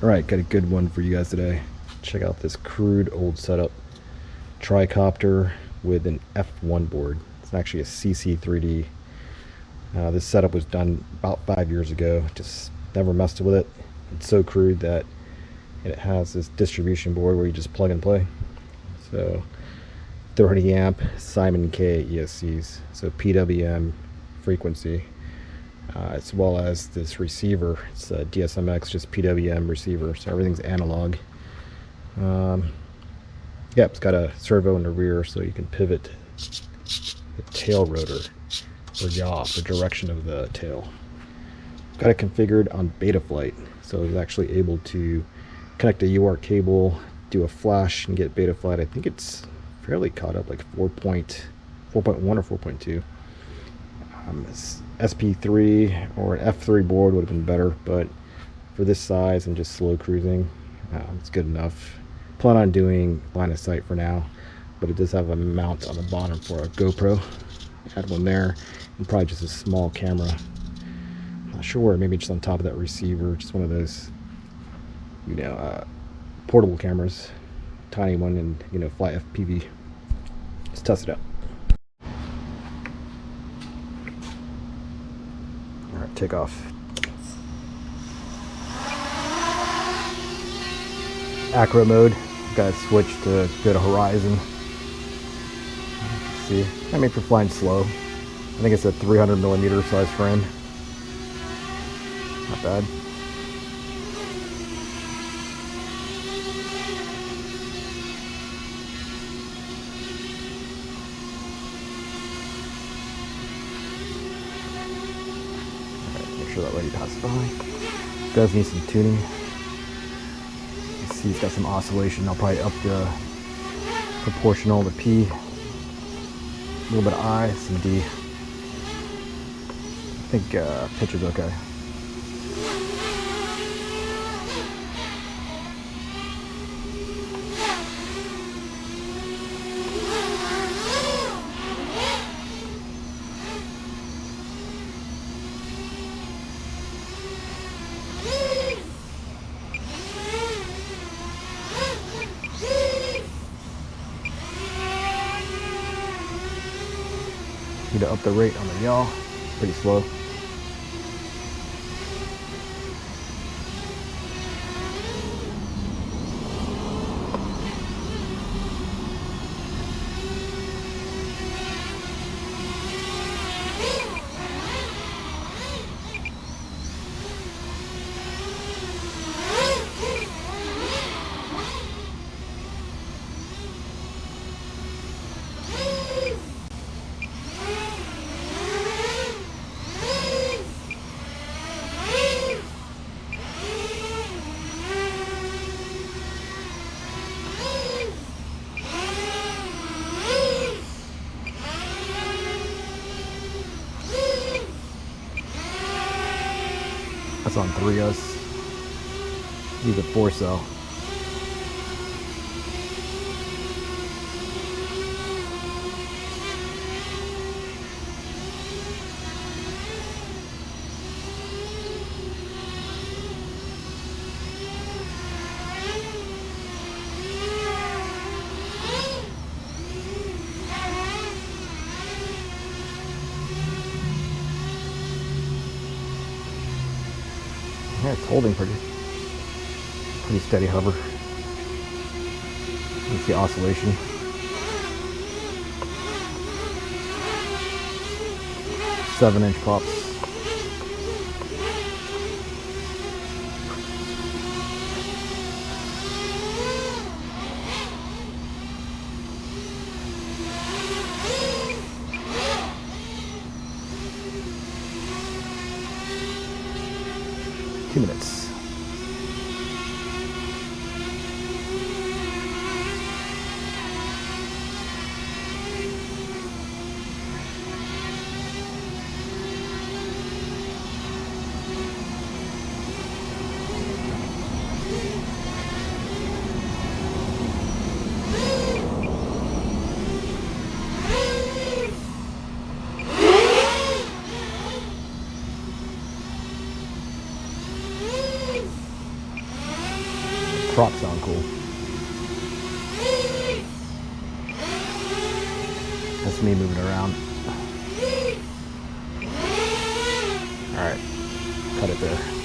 Alright, got a good one for you guys today. Check out this crude old setup. Tricopter with an F1 board. It's actually a CC3D. This setup was done about 5 years ago. Just never messed with it. It's so crude that it has this distribution board where you just plug and play. So 30 amp SimonK ESCs. So PWM frequency. As well as this receiver. It's a DSMX, just PWM receiver, so everything's analog. Yep, it's got a servo in the rear, so you can pivot the tail rotor or yaw, the direction of the tail. Got it configured on Betaflight, so it's actually able to connect a UART cable, do a flash, and get Betaflight. I think it's fairly caught up, like 4.1 or 4.2. SP3 or an F3 board would have been better, but for this size and just slow cruising, it's good enough. Plan on doing line of sight for now, but it does have a mount on the bottom for a GoPro. Add one there, and probably just a small camera. I'm not sure, maybe just on top of that receiver, just one of those, portable cameras, tiny one, and fly FPV. Let's test it out. Alright, take off. Acro mode. Got it switched to go to horizon. See, I mean for flying slow. I think it's a 300mm size frame. Not bad. Make sure that lady passes by. Does need some tuning. You see it's got some oscillation. I'll probably up the proportional, the P, a little bit of I, some D. I think pitch is okay. Need to up the rate on the yaw. It's pretty slow. That's on 3S. Use a 4-cell. Yeah, it's holding pretty steady hover. You can see oscillation. Seven-inch pops. Minutes. props sound cool. That's me moving around. Alright, cut it there.